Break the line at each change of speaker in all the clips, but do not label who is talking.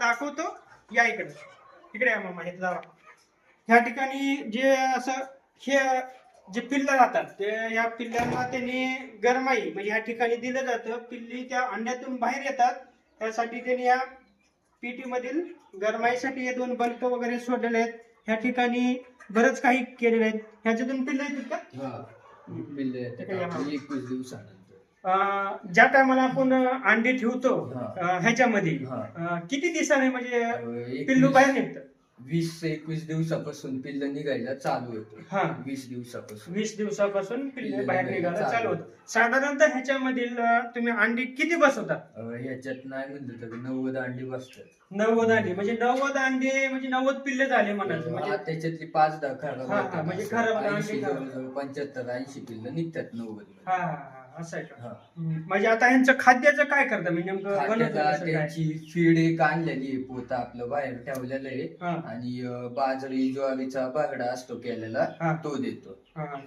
दाखवतो. या इकडे, इकडे या मामा, हे जावा. ह्या ठिकाणी जे असं हे जे पिल्लं राहतात ते या पिल्लांना त्यांनी गरमाई म्हणजे ह्या ठिकाणी दिलं जातं. पिल्ली त्या अंड्यातून बाहेर येतात, त्यासाठी त्यांनी या पीटी मधील गरमाईसाठी हे 2 बल्ब वगैरे सोडलेले आहेत. ह्या ठिकाणी बरंच काही केलेलं आहे. ह्याच्यातून पिल्लं येतात का?
पिल्ले येतात 21 दिवसानंतर.
ज्या टायमाला आपण अंडी ठेवतो ह्याच्यामध्ये किती दिवसाने म्हणजे पिल्लू बाहेर निघतं?
20 ते 21 दिवसापासून पिल्ल निघायला चालू होतं. 20 दिवसापासून
पिल्ले बाहेर निघायला चालू होतं. साधारणतः ह्याच्यामधील तुम्ही अंडी किती बसवता?
ह्याच्यात नाही म्हणलं तर 90 अंडी बसतात.
90 अंडी म्हणजे 90 अंडे म्हणजे 90 पिल्ले झाले म्हणायचं. म्हणजे
त्याच्यातली 5-10 खराब
म्हणजे खराब अंडी
75-80 पिल्ल निघतात 90.
असं आहे का? म्हणजे आता ह्यांचं खाद्याचं काय करता मी नेमकं?
त्यांची फीड एक आणलेली आहे, पोता आपलं बाहेर ठेवलेलं आहे आणि बाजरी ज्वारीचा बागडा असतो केलेला तो देतो.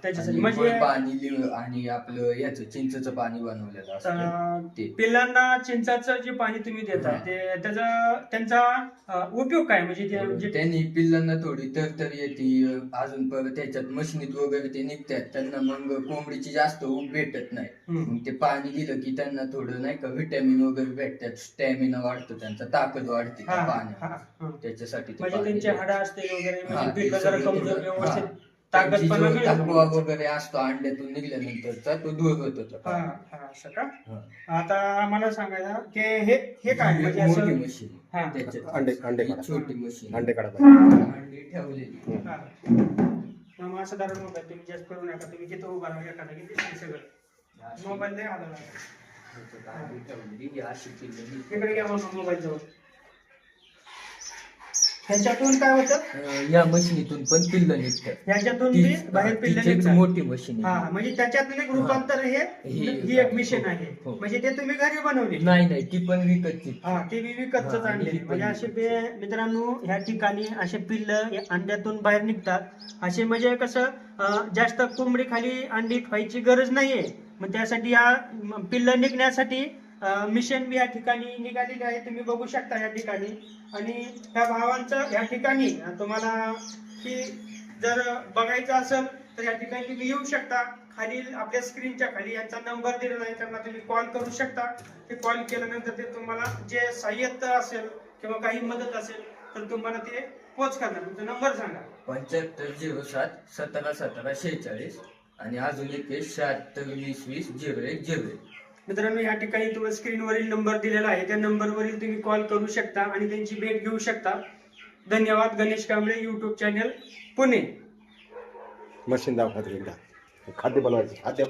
त्याच्यासाठी म्हणजे
पाणी आणि आपलं याचं चिंचचं पाणी बनवलेलं असतं ते.
पिल्लांना चिंचाचं जे पाणी तुम्ही देता ते त्यांचा उपयोग काय? म्हणजे
त्यांनी पिल्लांना थोडी तरतरी येते, अजून परत त्याच्यात मशनीत वगैरे ते निघतात, त्यांना मग कोंबडीची जास्त ऊब भेटत नाही. मग ते पाणी दिलं की त्यांना थोडं नाही का व्हिटॅमिन वगैरे भेटतात, स्टॅमिना वाढतो त्यांचा, ताकद वाढते पाण्यात. त्याच्यासाठी
म्हणजे त्यांचे हाडं असतील वगैरे
थकवा वगैरे असतो अंड्यातून निघाल्यानंतरचा तो दूर होतो.
असं का? आता मला सांगायला की हे काय म्हणजे
मोठी मशीन, छोटी मशीन अंडे ठेवलेली.
असं धरून मोबाईल तुम्ही जास्त करू नका. तुम्ही तिथं उभा राहा एखादा की दिसते सगळं मोबाईल नाही आला. इकडे घ्या मोबाईल जवळ. ह्याच्यातून काय होतं?
या मशीनीतून पण पिल्ल निघतात.
ह्याच्यातून बाहेर पिल्ल निघतात.
मोठी मशीन
म्हणजे त्याच्यातून एक रूपांतर ही एक मिशन आहे. म्हणजे ते तुम्ही घरी बनवली?
नाही, ती पण विकतची.
ती विकतच आणली. म्हणजे असे मित्रांनो ह्या ठिकाणी असे पिल्ल अंड्यातून बाहेर निघतात. असे म्हणजे कसं जास्त कोंबडी खाली अंडी ठेवायची गरज नाहीये. मग त्यासाठी या पिल्ल निघण्यासाठी मिशन बी या ठिकाणी निघालेली आहे. तुम्ही बघू शकता या ठिकाणी. आणि ह्या भावांचं या ठिकाणी तुम्हाला की जर बघायचं असेल तर या ठिकाणी तुम्ही येऊ शकता. खाली आपल्या स्क्रीनच्या खाली यांचा नंबर दिलेला आहे, त्यांना तुम्ही कॉल करू शकता. ते कॉल केल्यानंतर ते तुम्हाला जे सहाय्यता असेल किंवा काही मदत असेल तर तुम्हाला ते पोच करणार. तुमचा नंबर सांगा.
7507 17 17 46 आणि अजून एक 76 20 20 01 01.
मित्रांनो या ठिकाणी तुम्हाला स्क्रीनवरील नंबर दिलेला आहे, त्या नंबरवरील तुम्ही कॉल करू शकता आणि त्यांची भेट घेऊ शकता. धन्यवाद. Ganesh Kamble, YouTube channel, Pune.
Machine दाखवा, खाद्य बनवायचं खाद्य.